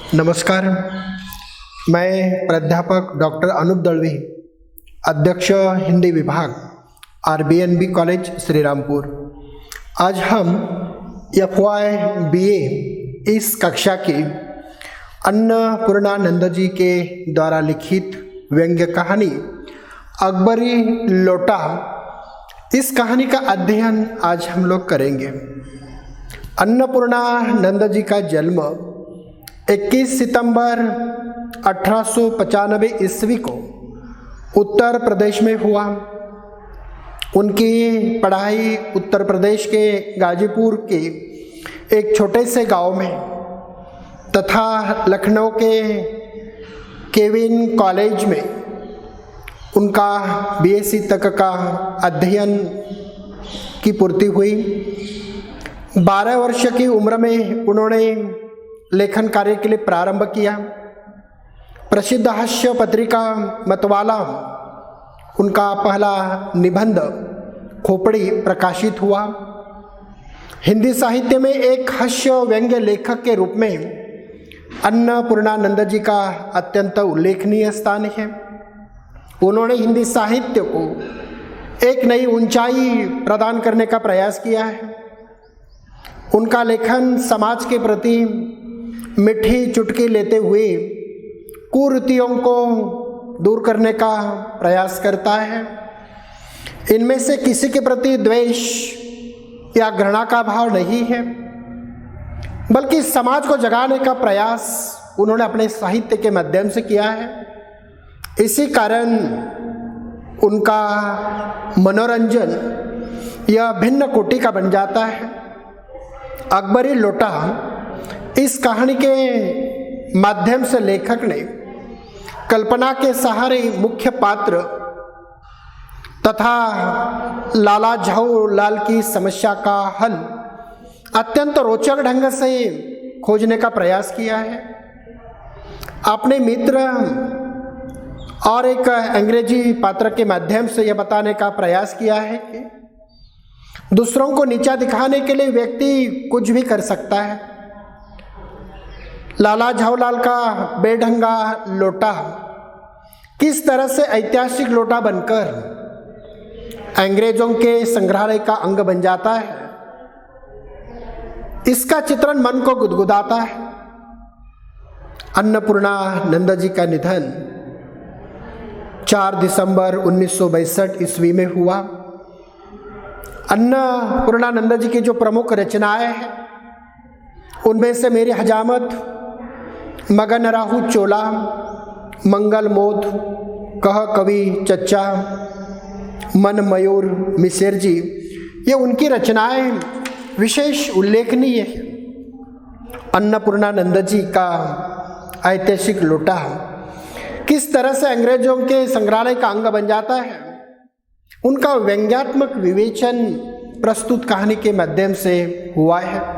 नमस्कार, मैं प्राध्यापक डॉक्टर अनूप दलवी, अध्यक्ष हिंदी विभाग RBNB कॉलेज श्रीरामपुर। आज हम FY BA इस कक्षा की अन्नपूर्णानंद जी के द्वारा लिखित व्यंग्य कहानी अकबरी लोटा, इस कहानी का अध्ययन आज हम लोग करेंगे। अन्नपूर्णानंद जी का जन्म 21 सितंबर 1895 ईस्वी को उत्तर प्रदेश में हुआ। उनकी पढ़ाई उत्तर प्रदेश के गाजीपुर के एक छोटे से गांव में तथा लखनऊ के केविन कॉलेज में उनका BSc तक का अध्ययन की पूर्ति हुई। 12 वर्ष की उम्र में उन्होंने लेखन कार्य के लिए प्रारंभ किया। प्रसिद्ध हास्य पत्रिका मतवाला उनका पहला निबंध खोपड़ी प्रकाशित हुआ। हिंदी साहित्य में एक हास्य व्यंग्य लेखक के रूप में अन्नपूर्णानंद जी का अत्यंत उल्लेखनीय स्थान है। उन्होंने हिंदी साहित्य को एक नई ऊंचाई प्रदान करने का प्रयास किया है। उनका लेखन समाज के प्रति मीठी चुटकी लेते हुए कुरीतियों को दूर करने का प्रयास करता है। इनमें से किसी के प्रति द्वेष या घृणा का भाव नहीं है, बल्कि समाज को जगाने का प्रयास उन्होंने अपने साहित्य के माध्यम से किया है। इसी कारण उनका मनोरंजन यह भिन्न कोटि का बन जाता है। अकबरी लोटा इस कहानी के माध्यम से लेखक ने कल्पना के सहारे मुख्य पात्र तथा लाला झाऊलाल की समस्या का हल अत्यंत रोचक ढंग से खोजने का प्रयास किया है। अपने मित्र और एक अंग्रेजी पात्र के माध्यम से यह बताने का प्रयास किया है कि दूसरों को नीचा दिखाने के लिए व्यक्ति कुछ भी कर सकता है। लाला झाऊलाल का बेढंगा लोटा किस तरह से ऐतिहासिक लोटा बनकर अंग्रेजों के संग्रहालय का अंग बन जाता है, इसका चित्रण मन को गुदगुदाता है। अन्नपूर्णानंद जी का निधन 4 दिसंबर 1962 ईस्वी में हुआ। अन्नपूर्णानंद जी की जो प्रमुख रचनाएं हैं उनमें से मेरी हजामत, मगन राहु चोला, मंगल मोद, कह कवि चच्चा, मन मयूर मिसेर जी, ये उनकी रचनाएं विशेष उल्लेखनीय है। अन्नपूर्णानंद जी का ऐतिहासिक लोटा किस तरह से अंग्रेजों के संग्रहालय का अंग बन जाता है, उनका व्यंग्यात्मक विवेचन प्रस्तुत कहानी के माध्यम से हुआ है।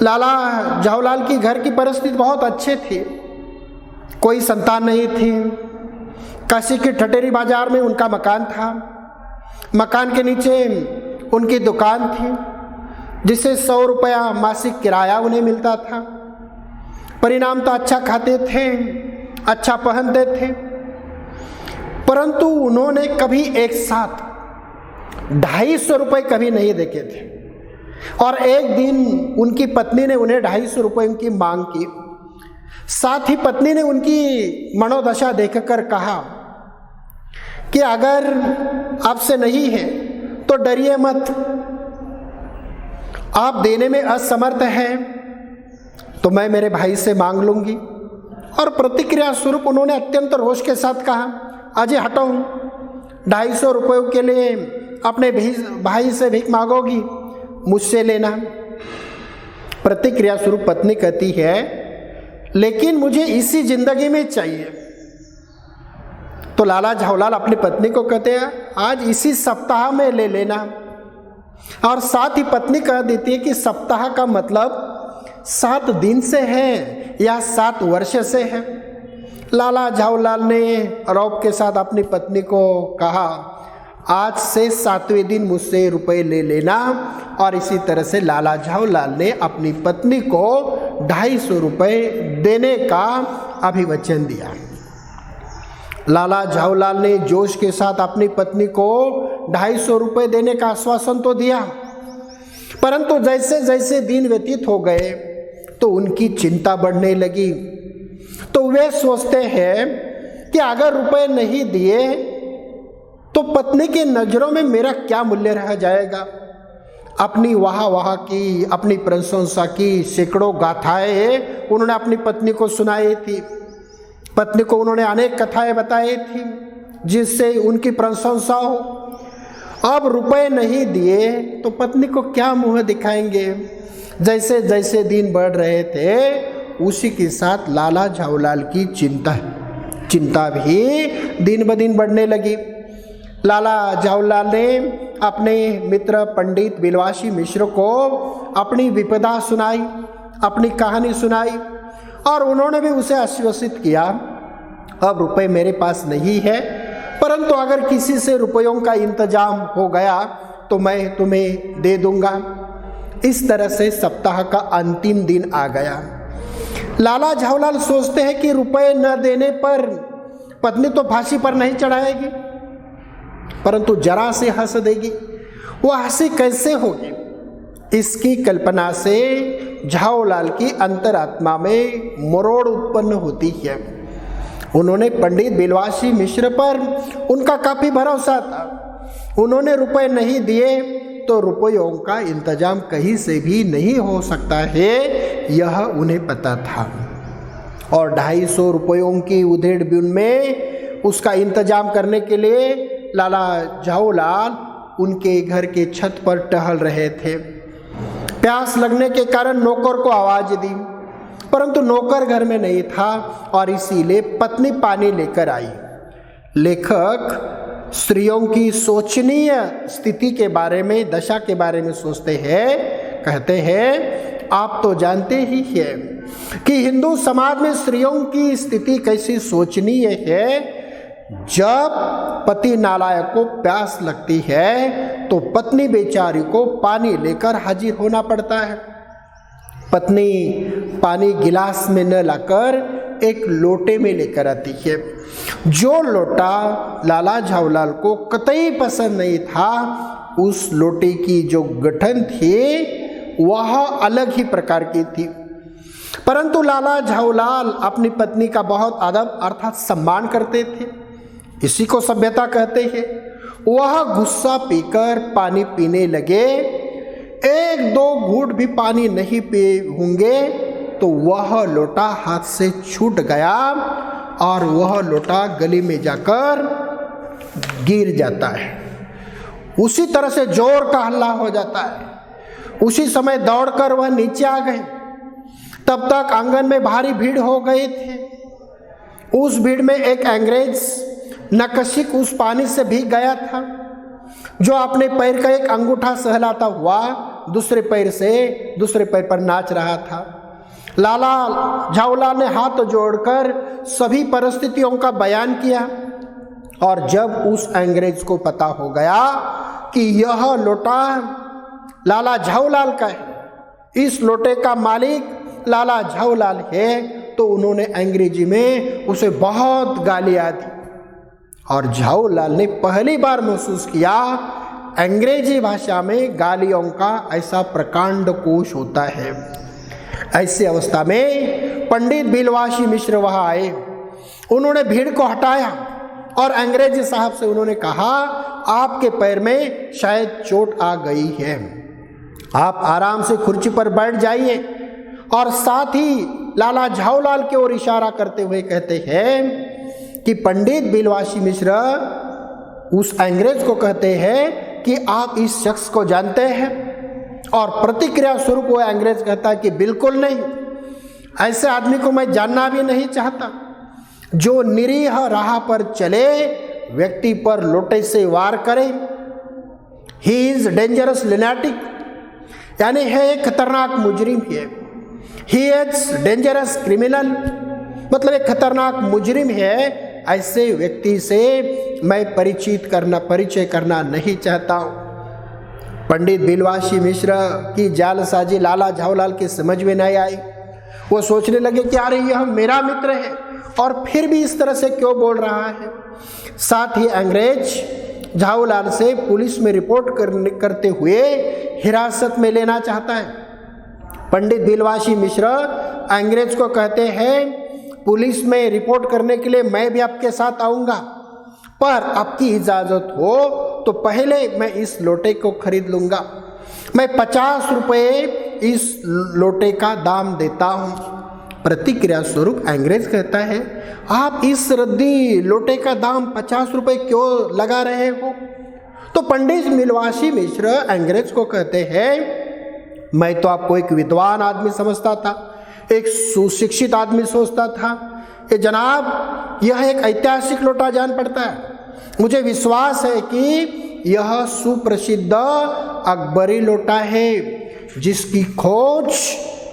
लाला झाऊलाल की घर की परिस्थिति बहुत अच्छे थी, कोई संतान नहीं थी। काशी की ठटेरी बाजार में उनका मकान था। मकान के नीचे उनकी दुकान थी, जिसे 100 रुपया मासिक किराया उन्हें मिलता था। परिणाम तो अच्छा खाते थे, अच्छा पहनते थे, परंतु उन्होंने कभी एक साथ 250 रुपये कभी नहीं देखे थे। और एक दिन उनकी पत्नी ने उन्हें 250 रुपये की मांग की। साथ ही पत्नी ने उनकी मनोदशा देखकर कहा कि अगर आपसे नहीं है तो डरिए मत, आप देने में असमर्थ हैं तो मैं मेरे भाई से मांग लूंगी। और प्रतिक्रिया स्वरूप उन्होंने अत्यंत रोष के साथ कहा, अजय हटाओ, 250 रुपयों के लिए अपने भाई से भीख मांगोगी, मुझसे लेना। प्रतिक्रिया स्वरूप पत्नी कहती है, लेकिन मुझे इसी जिंदगी में चाहिए। तो लाला झाऊलाल अपनी पत्नी को कहते हैं, आज इसी सप्ताह में ले लेना। और साथ ही पत्नी कह देती है कि सप्ताह का मतलब 7 दिन से है या 7 वर्ष से है। लाला झाऊलाल ने रौब के साथ अपनी पत्नी को कहा, आज से 7वें दिन मुझसे रुपए ले लेना। और इसी तरह से लाला झाऊलाल ने अपनी पत्नी को 250 रुपये देने का अभिवचन दिया। लाला झाऊलाल ने जोश के साथ अपनी पत्नी को 250 रुपये देने का आश्वासन तो दिया, परंतु जैसे जैसे दिन व्यतीत हो गए तो उनकी चिंता बढ़ने लगी। तो वे सोचते हैं कि अगर रुपए नहीं दिए तो पत्नी की नजरों में मेरा क्या मूल्य रह जाएगा। अपनी वाह की, अपनी प्रशंसा की सैकड़ों गाथाएं उन्होंने अपनी पत्नी को सुनाई थी। पत्नी को उन्होंने अनेक कथाएं बताई थी जिससे उनकी प्रशंसा हो। अब रुपए नहीं दिए तो पत्नी को क्या मुंह दिखाएंगे। जैसे जैसे दिन बढ़ रहे थे उसी के साथ लाला झाऊलाल की चिंता भी दिन ब दिन बढ़ने लगी। लाला झाऊलाल ने अपने मित्र पंडित बिलवासी मिश्र को अपनी विपदा सुनाई, अपनी कहानी सुनाई और उन्होंने भी उसे आश्वासित किया, अब रुपए मेरे पास नहीं है, परंतु अगर किसी से रुपयों का इंतजाम हो गया तो मैं तुम्हें दे दूंगा। इस तरह से सप्ताह का अंतिम दिन आ गया। लाला झाऊलाल सोचते हैं कि रुपए न देने पर पत्नी तो फांसी पर नहीं चढ़ाएगी, परंतु जरा से हंस देगी। वह हंसी कैसे होगी, इसकी कल्पना से झाऊलाल की अंतरात्मा में मरोड़ उत्पन्न होती है। उन्होंने पंडित बिलवासी मिश्र पर उनका काफी भरोसा था। उन्होंने रुपए नहीं दिए तो रुपयों का इंतजाम कहीं से भी नहीं हो सकता है, यह उन्हें पता था। और 250 रुपयों की उधेड़-बुन में उसका इंतजाम करने के लिए लाला झाऊलाल उनके घर के छत पर टहल रहे थे। प्यास लगने के कारण नौकर को आवाज दी, परंतु नौकर घर में नहीं था और इसीलिए पत्नी पानी लेकर आई। लेखक स्त्रियों की शोचनीय स्थिति के बारे में, दशा के बारे में सोचते हैं। कहते हैं, आप तो जानते ही हैं कि हिंदू समाज में स्त्रियों की स्थिति कैसी शोचनीय है। जब पति नालायक को प्यास लगती है तो पत्नी बेचारी को पानी लेकर हाजिर होना पड़ता है। पत्नी पानी गिलास में न लाकर एक लोटे में लेकर आती है। जो लोटा लाला झाऊलाल को कतई पसंद नहीं था, उस लोटे की जो गठन थी वह अलग ही प्रकार की थी। परंतु लाला झाऊलाल अपनी पत्नी का बहुत अदब अर्थात सम्मान करते थे, इसी को सभ्यता कहते हैं। वह गुस्सा पीकर पानी पीने लगे। 1-2 घूंट भी पानी नहीं पिए होंगे तो वह लोटा हाथ से छूट गया और वह लोटा गली में जाकर गिर जाता है। उसी तरह से जोर का हल्ला हो जाता है। उसी समय दौड़कर वह नीचे आ गए। तब तक आंगन में भारी भीड़ हो गई थी। उस भीड़ में एक अंग्रेज नकशिक उस पानी से भीग गया था, जो अपने पैर का एक अंगूठा सहलाता हुआ दूसरे पैर पर नाच रहा था। लाला झाऊलाल ने हाथ जोड़कर सभी परिस्थितियों का बयान किया और जब उस अंग्रेज को पता हो गया कि यह लोटा लाला झाऊलाल का है, इस लोटे का मालिक लाला झाऊलाल है, तो उन्होंने अंग्रेजी में उसे बहुत गालियां दी। और झाऊलाल ने पहली बार महसूस किया अंग्रेजी भाषा में गालियों का ऐसा प्रकांड कोश होता है। ऐसी अवस्था में पंडित बिलवासी मिश्र वहां आए। उन्होंने भीड़ को हटाया और अंग्रेजी साहब से उन्होंने कहा, आपके पैर में शायद चोट आ गई है, आप आराम से कुर्सी पर बैठ जाइए। और साथ ही लाला झाऊलाल की ओर इशारा करते हुए कहते हैं कि पंडित बिलवासी मिश्र उस अंग्रेज को कहते हैं कि आप इस शख्स को जानते हैं। और प्रतिक्रिया स्वरूप वह अंग्रेज कहता है कि बिल्कुल नहीं, ऐसे आदमी को मैं जानना भी नहीं चाहता, जो निरीह राह पर चले व्यक्ति पर लोटे से वार करे। ही इज डेंजरस लिनेटिक, यानी है एक खतरनाक मुजरिम है। ही इज डेंजरस क्रिमिनल, मतलब एक खतरनाक मुजरिम है। ऐसे व्यक्ति से मैं परिचय करना नहीं चाहता हूँ। पंडित बिलवासी मिश्र की जालसाजी लाला झाऊलाल की समझ में नहीं आई। वो सोचने लगे कि अरे यह मेरा मित्र है और फिर भी इस तरह से क्यों बोल रहा है। साथ ही अंग्रेज झाऊलाल से पुलिस में रिपोर्ट करते हुए हिरासत में लेना चाहता है। पंडित बिलवासी मिश्र अंग्रेज को कहते हैं, पुलिस में रिपोर्ट करने के लिए मैं भी आपके साथ आऊँगा, पर आपकी इजाज़त हो तो पहले मैं इस लोटे को खरीद लूँगा। मैं 50 रुपये इस लोटे का दाम देता हूँ। प्रतिक्रिया स्वरूप अंग्रेज कहता है, आप इस रद्दी लोटे का दाम 50 रुपये क्यों लगा रहे हो? तो पंडित बिलवासी मिश्र अंग्रेज को कहते हैं, मैं तो आपको एक विद्वान आदमी समझता था, एक सुशिक्षित आदमी सोचता था। ये जनाब, यह एक ऐतिहासिक लोटा जान पड़ता है। मुझे विश्वास है कि यह सुप्रसिद्ध अकबरी लोटा है, जिसकी खोज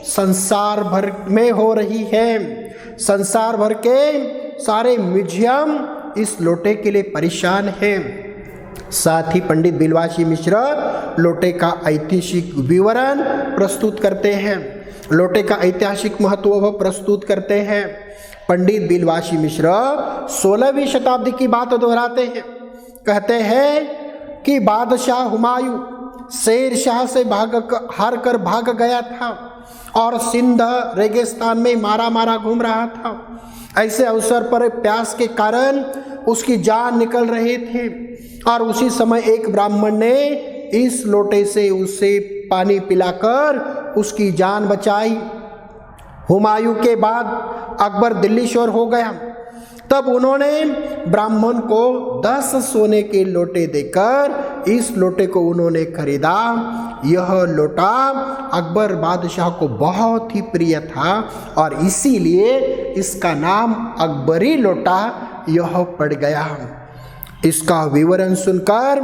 संसार भर में हो रही है। संसार भर के सारे म्यूजियम इस लोटे के लिए परेशान हैं। साथ ही पंडित बिलवासी मिश्र लोटे का ऐतिहासिक विवरण प्रस्तुत करते हैं, लोटे का ऐतिहासिक महत्व प्रस्तुत करते हैं। पंडित बिलवासी मिश्र 16वीं शताब्दी की बात दोहराते हैं। कहते हैं कि बादशाह हुमायूं शेर शाह से हार कर भाग गया था और सिंध रेगिस्तान में मारा घूम रहा था। ऐसे अवसर पर प्यास के कारण उसकी जान निकल रही थी और उसी समय एक ब्राह्मण ने इस लोटे से उसे पानी पिलाकर उसकी जान बचाई। हुमायूं के बाद अकबर दिल्ली शोर हो गया। तब उन्होंने ब्राह्मण को 10 सोने के लोटे देकर इस लोटे को उन्होंने खरीदा। यह लोटा अकबर बादशाह को बहुत ही प्रिय था और इसीलिए इसका नाम अकबरी लोटा यह पड़ गया। इसका विवरण सुनकर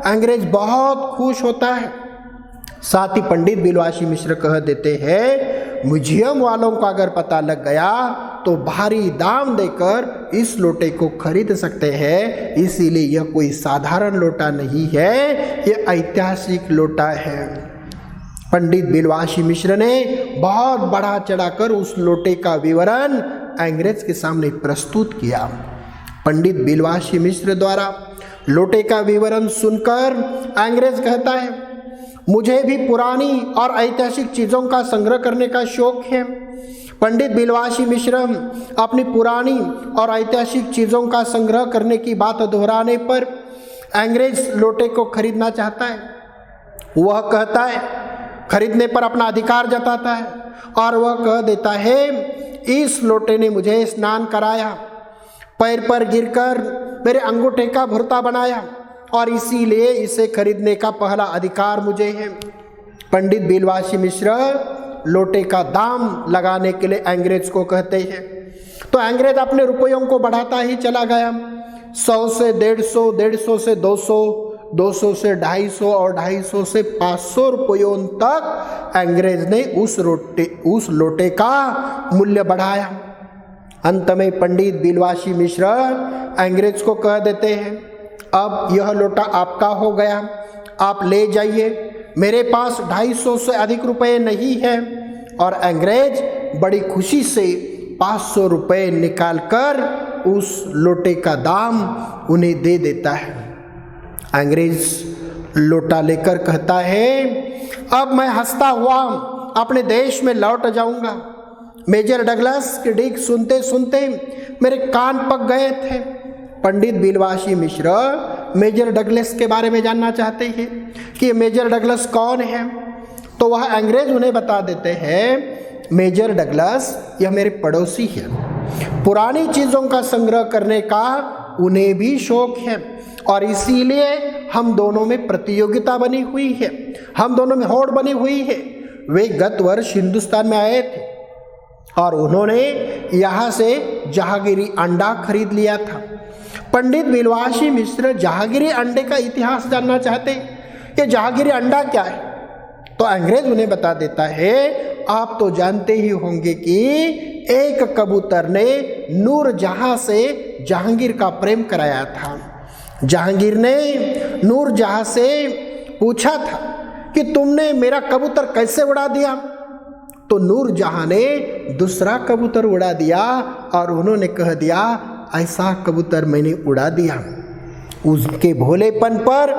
अंग्रेज बहुत खुश होता है। साथ ही पंडित बिलवासी मिश्र कह देते हैं, म्यूजियम वालों को अगर पता लग गया तो भारी दाम देकर इस लोटे को खरीद सकते हैं। इसीलिए यह कोई साधारण लोटा नहीं है, यह ऐतिहासिक लोटा है। पंडित बिलवासी मिश्र ने बहुत बढ़ा चढ़ाकर उस लोटे का विवरण अंग्रेज के सामने प्रस्तुत किया। पंडित बिलवासी मिश्र द्वारा लोटे का विवरण सुनकर अंग्रेज कहता है, मुझे भी पुरानी और ऐतिहासिक चीज़ों का संग्रह करने का शौक है। पंडित बिलवासी मिश्र अपनी पुरानी और ऐतिहासिक चीज़ों का संग्रह करने की बात दोहराने पर अंग्रेज लोटे को खरीदना चाहता है। वह कहता है, खरीदने पर अपना अधिकार जताता है और वह कह देता है, इस लोटे ने मुझे स्नान कराया, पैर पर गिरकर मेरे अंगूठे का भुरता बनाया और इसीलिए इसे खरीदने का पहला अधिकार मुझे है। पंडित बिलवासी मिश्र लोटे का दाम लगाने के लिए अंग्रेज को कहते हैं। तो अंग्रेज अपने रुपयों को बढ़ाता ही चला गया। 100 से 150, 150 से 200, 200 से 250 और 250 से 500 रुपयों तक अंग्रेज ने उस लोटे का मूल्य बढ़ाया। अंत में पंडित बिलवासी मिश्र अंग्रेज को कह देते हैं, अब यह लोटा आपका हो गया, आप ले जाइए, मेरे पास 250 से अधिक रुपए नहीं है। और अंग्रेज बड़ी खुशी से 500 रुपये निकालकर उस लोटे का दाम उन्हें दे देता है। अंग्रेज लोटा लेकर कहता है, अब मैं हंसता हुआ अपने देश में लौट जाऊंगा। मेजर डगलस की डीक सुनते सुनते मेरे कान पक गए थे। पंडित बिलवासी मिश्र मेजर डगलस के बारे में जानना चाहते हैं कि मेजर डगलस कौन है। तो वह अंग्रेज उन्हें बता देते हैं, मेजर डगलस यह मेरे पड़ोसी हैं। पुरानी चीज़ों का संग्रह करने का उन्हें भी शौक है और इसीलिए हम दोनों में प्रतियोगिता बनी हुई है, हम दोनों में होड़ बनी हुई है। वे गत वर्ष हिंदुस्तान में आए थे और उन्होंने यहाँ से जहांगीरी अंडा खरीद लिया था। पंडित बिलवासी मिश्र जहांगीरी अंडे का इतिहास जानना चाहते कि जहांगीरी अंडा क्या है। तो अंग्रेज उन्हें बता देता है, आप तो जानते ही होंगे कि एक कबूतर ने नूरजहां से जहांगीर का प्रेम कराया था। जहांगीर ने नूरजहां से पूछा था कि तुमने मेरा कबूतर कैसे उड़ा दिया। तो नूरजहां ने दूसरा कबूतर उड़ा दिया और उन्होंने कह दिया ऐसा कबूतर मैंने उड़ा दिया। उसके भोलेपन पर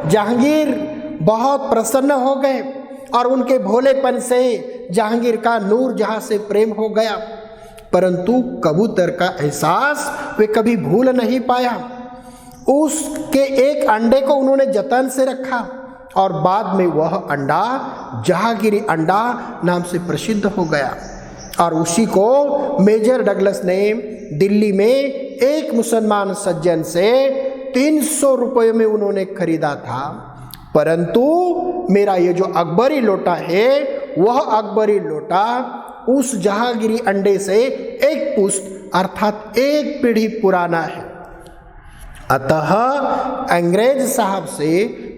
जहांगीर बहुत प्रसन्न हो गए और उनके भोलेपन से जहांगीर का नूरजहां से प्रेम हो गया, परंतु कबूतर का एहसास वे कभी भूल नहीं पाया। उसके एक अंडे को उन्होंने जतन से रखा और बाद में वह अंडा जहांगीरी अंडा नाम से प्रसिद्ध हो गया और उसी को मेजर डगलस ने दिल्ली में एक मुसलमान सज्जन से 300 रुपये में उन्होंने खरीदा था। परंतु मेरा ये जो अकबरी लोटा है वह अकबरी लोटा उस जहांगीरी अंडे से एक पुश्त अर्थात एक पीढ़ी पुराना है। अतः अंग्रेज साहब से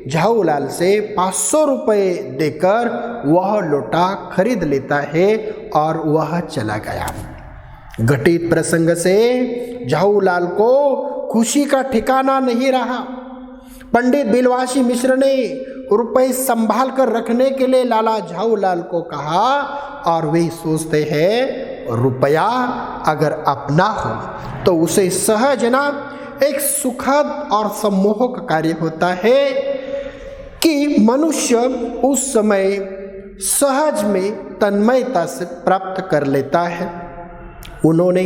झाऊलाल से 500 रुपये देकर वह लोटा खरीद लेता है और वह चला गया। घटित प्रसंग से झाऊलाल को खुशी का ठिकाना नहीं रहा। पंडित बिलवासी मिश्र ने रुपए संभाल कर रखने के लिए लाला झाऊलाल को कहा और वे सोचते हैं रुपया अगर अपना हो तो उसे सहजना एक सुखद और सम्मोहक कार्य होता है कि मनुष्य उस समय सहज में तन्मयता से प्राप्त कर लेता है। उन्होंने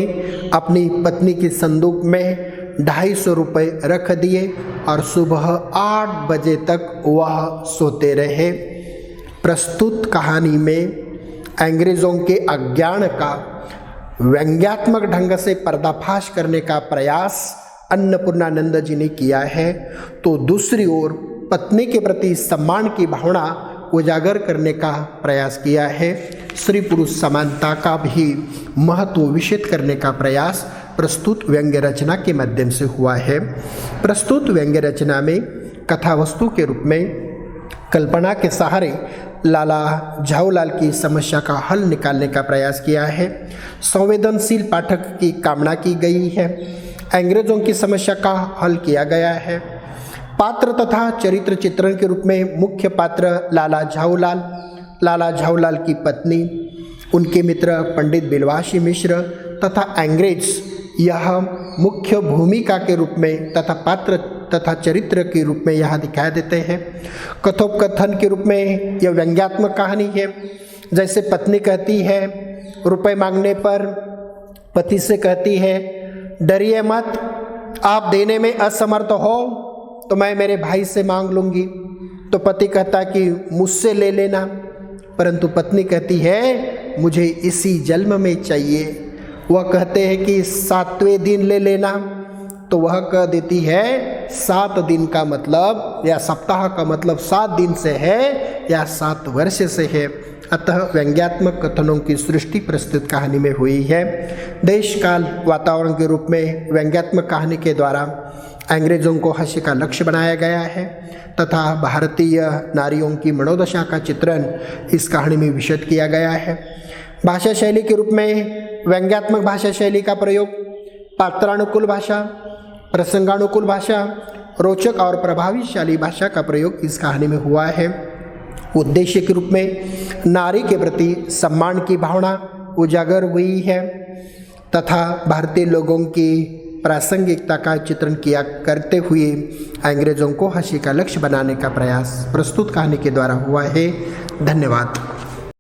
अपनी पत्नी की संदूक में 250 रुपये रख दिए और सुबह 8 बजे तक वह सोते रहे। प्रस्तुत कहानी में अंग्रेजों के अज्ञान का व्यंग्यात्मक ढंग से पर्दाफाश करने का प्रयास अन्नपूर्णानंद जी ने किया है, तो दूसरी ओर पत्नी के प्रति सम्मान की भावना उजागर करने का प्रयास किया है। स्त्री पुरुष समानता का भी महत्व विषित करने का प्रयास प्रस्तुत व्यंग्य रचना के माध्यम से हुआ है। प्रस्तुत व्यंग्य रचना में कथा वस्तु के रूप में कल्पना के सहारे लाला झाऊलाल की समस्या का हल निकालने का प्रयास किया है। संवेदनशील पाठक की कामना की गई है। अंग्रेजों की समस्या का हल किया गया है। पात्र तथा चरित्र चित्रण के रूप में मुख्य पात्र लाला झाऊलाल की पत्नी, उनके मित्र पंडित बिलवासी मिश्र तथा अंग्रेज यह मुख्य भूमिका के रूप में तथा पात्र तथा चरित्र के रूप में यहाँ दिखाई देते हैं। कथोपकथन के रूप में यह व्यंग्यात्मक कहानी है। जैसे पत्नी कहती है रुपए मांगने पर पति से कहती है डरिए मत, आप देने में असमर्थ हो तो मैं मेरे भाई से मांग लूँगी। तो पति कहता कि मुझसे ले लेना, परंतु पत्नी कहती है मुझे इसी जन्म में चाहिए। वह कहते हैं कि 7वें दिन ले लेना, तो वह कह देती है 7 दिन का मतलब या सप्ताह का मतलब 7 दिन से है या 7 वर्ष से है। अतः व्यंग्यात्मक कथनों की सृष्टि प्रस्तुत कहानी में हुई है। देश काल वातावरण के रूप में व्यंग्यात्मक कहानी के द्वारा अंग्रेजों को हास्य का लक्ष्य बनाया गया है तथा भारतीय नारियों की मनोदशा का चित्रण इस कहानी में विशद किया गया है। भाषा शैली के रूप में व्यंग्यात्मक भाषा शैली का प्रयोग, पात्रानुकूल भाषा, प्रसंगानुकूल भाषा, रोचक और प्रभावशाली भाषा का प्रयोग इस कहानी में हुआ है। उद्देश्य के रूप में नारी के प्रति सम्मान की भावना उजागर हुई है तथा भारतीय लोगों की प्रासंगिकता का चित्रण किया करते हुए अंग्रेजों को हंसी का लक्ष्य बनाने का प्रयास प्रस्तुत कहानी के द्वारा हुआ है। धन्यवाद।